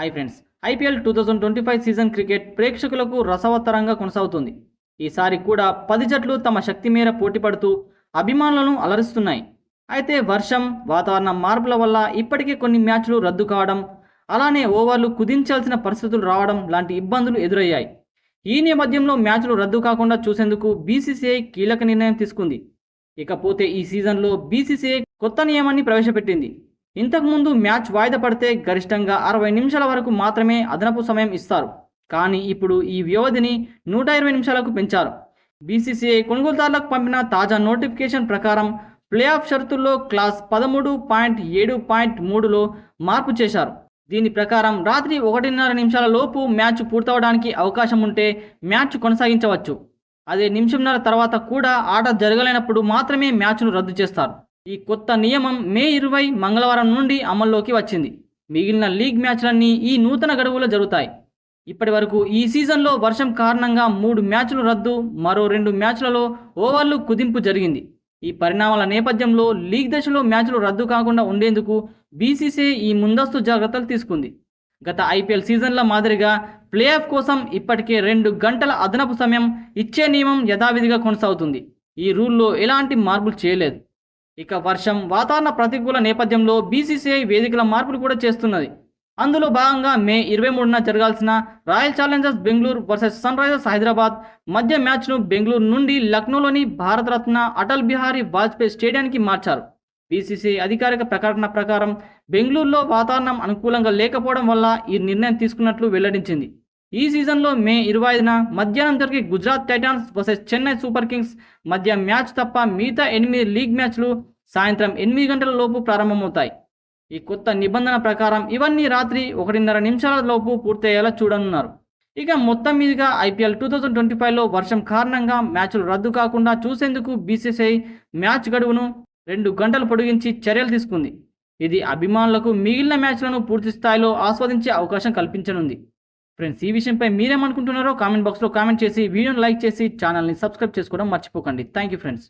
Hi friends, IPL 2025 season cricket ప్రేక్షకులకు రసవత్తరంగా కొనసాగుతుంది. ఈసారి కూడా 10 జట్లు తమ శక్తి మేర పోటీపడుతూ అభిమానులను అలరిస్తున్నాయి. అయితే వర్షం, వాతావరణ మార్పుల వల్ల ఇప్పటికే కొన్ని మ్యాచ్లు రద్దు కావడం, అలానే ఓవర్లు కుదించాల్సిన పరిస్థితులు రావడం లాంటి ఇబ్బందులు ఎదురయ్యాయి. ఈ నేపథ్యంలో మ్యాచ్లు రద్దు కాకుండా చూసేందుకు బీసీసీఐ కీలక నిర్ణయం తీసుకుంది. ఇకపోతే ఈ సీజన్లో బీసీసీఐ కొత్త నియమాన్ని ప్రవేశపెట్టింది. ఇంతకుముందు మ్యాచ్ వాయిదా పడితే గరిష్టంగా 60 నిమిషాల వరకు మాత్రమే అదనపు సమయం ఇస్తారు. కానీ ఇప్పుడు ఈ వ్యవధిని 120 నిమిషాలకు పెంచారు. బీసీసీఐ కొనుగోలుదారులకు పంపిన తాజా నోటిఫికేషన్ ప్రకారం ప్లే ఆఫ్ షరతుల్లో క్లాస్ 13.7.3లో మార్పు చేశారు. దీని ప్రకారం రాత్రి 1:30 నిమిషాల లోపు మ్యాచ్ పూర్తవడానికి అవకాశం ఉంటే మ్యాచ్ కొనసాగించవచ్చు. అదే నిమిషంన్నర తర్వాత కూడా ఆట జరగలేనప్పుడు మాత్రమే మ్యాచ్ను రద్దు చేస్తారు. ఈ కొత్త నియమం మే 20 మంగళవారం నుండి అమల్లోకి వచ్చింది. మిగిలిన లీగ్ మ్యాచ్లన్నీ ఈ నూతన గడువులో జరుగుతాయి. ఇప్పటి వరకు ఈ సీజన్లో వర్షం కారణంగా 3 మ్యాచ్లు రద్దు, మరో 2 మ్యాచ్లలో ఓవర్లు కుదింపు జరిగింది. ఈ పరిణామాల నేపథ్యంలో లీగ్ దశలో మ్యాచ్లు రద్దు కాకుండా ఉండేందుకు బీసీసీఐ ఈ ముందస్తు జాగ్రత్తలు తీసుకుంది. గత ఐపీఎల్ సీజన్ల మాదిరిగా ప్లే ఆఫ్ కోసం ఇప్పటికే 2 గంటల అదనపు సమయం ఇచ్చే నియమం యథావిధిగా కొనసాగుతుంది. ఈ రూల్లో ఎలాంటి మార్పులు చేయలేదు. ఇక వర్షం, వాతావరణ ప్రతికూల నేపథ్యంలో బీసీసీఐ వేదికల మార్పులు కూడా చేస్తున్నది. అందులో భాగంగా మే 23న జరగాల్సిన Royal Challengers Bengaluru versus Sunrisers Hyderabad మధ్య మ్యాచ్ను బెంగళూరు నుండి లక్నోలోని భారతరత్న అటల్ బిహారీ వాజ్పేయి స్టేడియానికి మార్చారు. బీసీసీఐ అధికారిక ప్రకటన ప్రకారం బెంగళూరులో వాతావరణం అనుకూలంగా లేకపోవడం వల్ల ఈ నిర్ణయం తీసుకున్నట్లు వెల్లడించింది. ఈ సీజన్లో మే 25న మధ్యాహ్నం జరిగే Gujarat Titans versus Chennai super Kings మధ్య మ్యాచ్ తప్ప మిగతా 8 లీగ్ మ్యాచ్లు సాయంత్రం 8 గంటల లోపు ప్రారంభమవుతాయి. ఈ కొత్త నిబంధన ప్రకారం ఇవన్నీ రాత్రి 1:30 నిమిషాల లోపు పూర్తయ్యేలా చూడనున్నారు. ఇక మొత్తం మీదుగా ఐపీఎల్ 2025లో వర్షం కారణంగా మ్యాచ్లు రద్దు కాకుండా చూసేందుకు బీసీసీఐ మ్యాచ్ గడువును 2 గంటలు పొడిగించి చర్యలు తీసుకుంది. ఇది అభిమానులకు మిగిలిన మ్యాచ్లను పూర్తి స్థాయిలో ఆస్వాదించే అవకాశం కల్పించనుంది. ఫ్రెండ్స్, ఈ విషయంపై మీరేమనుకుంటున్నారో కామెంట్ బాక్స్లో కామెంట్ చేసి వీడియోని లైక్ చేసి ఛానల్ని సబ్స్క్రైబ్ చేసుకోవడం మర్చిపోకండి. Thank you friends.